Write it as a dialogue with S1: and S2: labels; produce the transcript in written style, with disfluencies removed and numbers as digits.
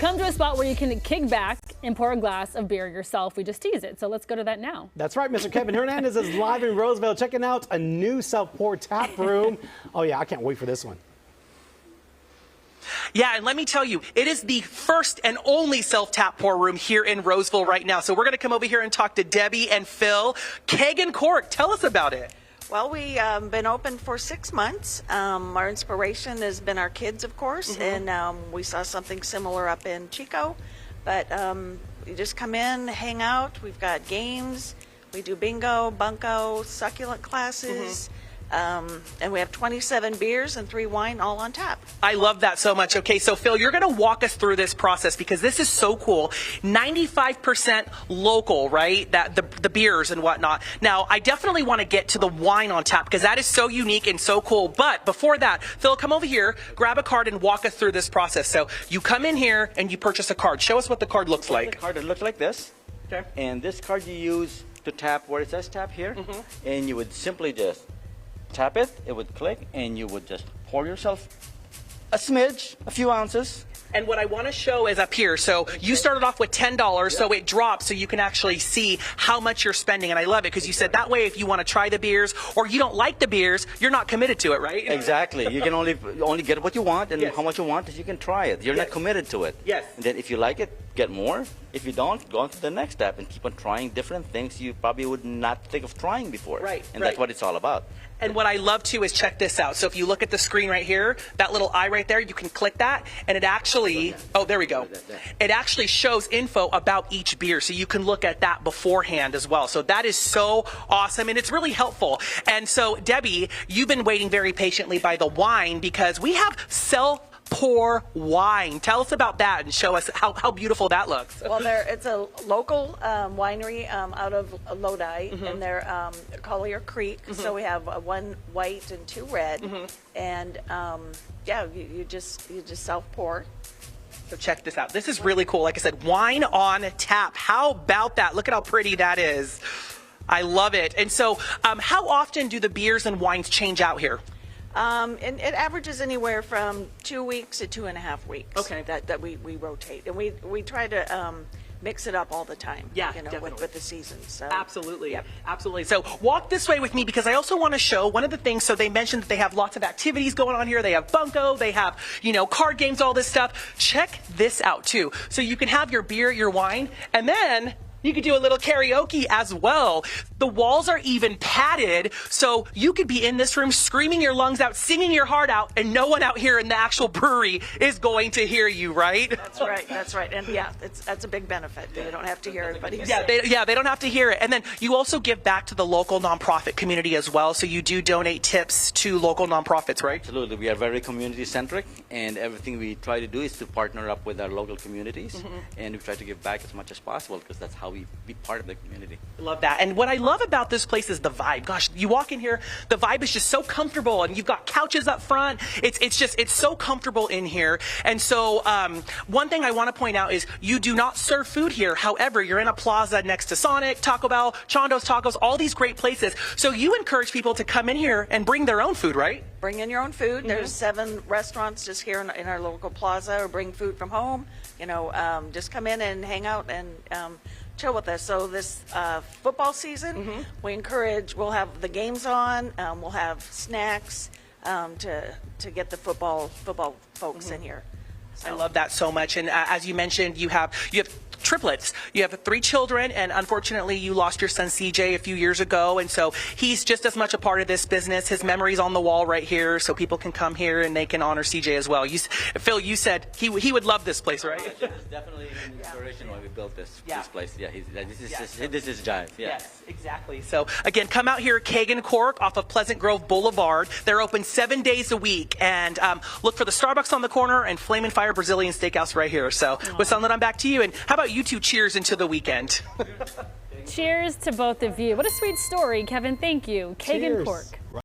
S1: come to a spot where you can kick back and pour a glass of beer yourself. We just tease it. So let's go to that now.
S2: That's right. Mr. Kevin Hernandez is live in Roseville checking out a new self-pour tap room. Oh, yeah, I can't wait for this one.
S3: Yeah, and let me tell you, it is the first and only self-tap pour room here in Roseville right now. So we're going to come over here and talk to Debbie and Phil. Keg and Cork, tell us about it.
S4: Well, we've been open for 6 months. Our inspiration has been our kids, of course, and we saw something similar up in Chico. But you just come in, hang out. We've got games. We do bingo, bunko, succulent classes. And we have 27 beers and 3 wine all on tap.
S3: I love that so much. Okay, so Phil, you're going to walk us through this process because this is so cool. 95% local, right? That the beers and whatnot. Now, I definitely want to get to the wine on tap because that is so unique and so cool. But before that, Phil, come over here, grab a card and walk us through this process. So you come in here and you purchase a card. Show us what the card looks like.
S5: The card looks like this. Okay. And this card you use to tap where it says tap here. And you would simply just tap it, it would click, and you would just pour yourself a smidge, a few ounces.
S3: And what I want to show is up here. So you started off with $10, so it drops so you can actually see how much you're spending. And I love it because you said that way if you want to try the beers or you don't like the beers, you're not committed to it, right?
S5: Exactly. You can only get what you want, and how much you want is you can try it. You're not committed to it.
S3: Yes.
S5: And then if you like it, get more. If you don't, go on to the next step and keep on trying different things you probably would not think of trying before.
S3: Right.
S5: And that's what it's all about.
S3: And what I love too is check this out. So if you look at the screen right here, that little eye right there, you can click that and it actually, oh, there we go. It actually shows info about each beer. So you can look at that beforehand as well. So that is so awesome and it's really helpful. And so Debbie, you've been waiting very patiently by the wine because we have pour wine. Tell us about that and show us how beautiful that looks.
S4: Well, it's a local winery out of Lodi, and they're Collier Creek. So we have 1 white and 2 red, and yeah, you just self pour.
S3: So check this out. This is really cool. Like I said, wine on tap. How about that? Look at how pretty that is. I love it. And so, how often do the beers and wines change out here?
S4: And it averages anywhere from 2 weeks to 2.5 weeks.
S3: Okay.
S4: That we rotate, and we try to mix it up all the time.
S3: Yeah,
S4: you know,
S3: definitely.
S4: with the seasons. So.
S3: Absolutely.
S4: Yep.
S3: Absolutely. So walk this way with me because I also want to show one of the things. So they mentioned that they have lots of activities going on here. They have bunko, they have, card games, all this stuff. Check this out too. So you can have your beer, your wine, and then you could do a little karaoke as well. The walls are even padded, so you could be in this room screaming your lungs out, singing your heart out, and no one out here in the actual brewery is going to hear you, right?
S4: That's right, that's right. And yeah, that's a big benefit. You don't have to hear everybody sing.
S3: They don't have to hear it. And then you also give back to the local nonprofit community as well, so you do donate tips to local nonprofits, right?
S5: Absolutely. We are very community-centric, and everything we try to do is to partner up with our local communities, and we try to give back as much as possible because that's how we be part of the community.
S3: Love that. And what I love about this place is the vibe. Gosh, you walk in here, the vibe is just so comfortable, and you've got couches up front. It's so comfortable in here. And so one thing I want to point out is you do not serve food here. However, you're in a plaza next to Sonic, Taco Bell, Chondo's Tacos, all these great places. So you encourage people to come in here and bring their own food, right?
S4: Bring in your own food. There's 7 restaurants just here in our local plaza, or bring food from home. Just come in and hang out and chill with us. So this football season, we'll have the games on, we'll have snacks to get the football folks in here. So.
S3: I love that so much. And as you mentioned, you have triplets. You have 3 children, and unfortunately you lost your son CJ a few years ago, and so he's just as much a part of this business. His memory's on the wall right here, so people can come here and they can honor CJ as well. Phil, you said he would love this place, right?
S5: It's definitely an inspiration when we built this place. Yeah, this is Jive. Yeah.
S3: Yes, exactly. So again, come out here, Keg and Cork off of Pleasant Grove Boulevard. They're open 7 days a week, and look for the Starbucks on the corner and Flame and Fire Brazilian Steakhouse right here. So with something, I'm back to you. And how about you two cheers into the weekend?
S1: Cheers to both of you. What a sweet story, Kevin. Thank you. Keg and Cork.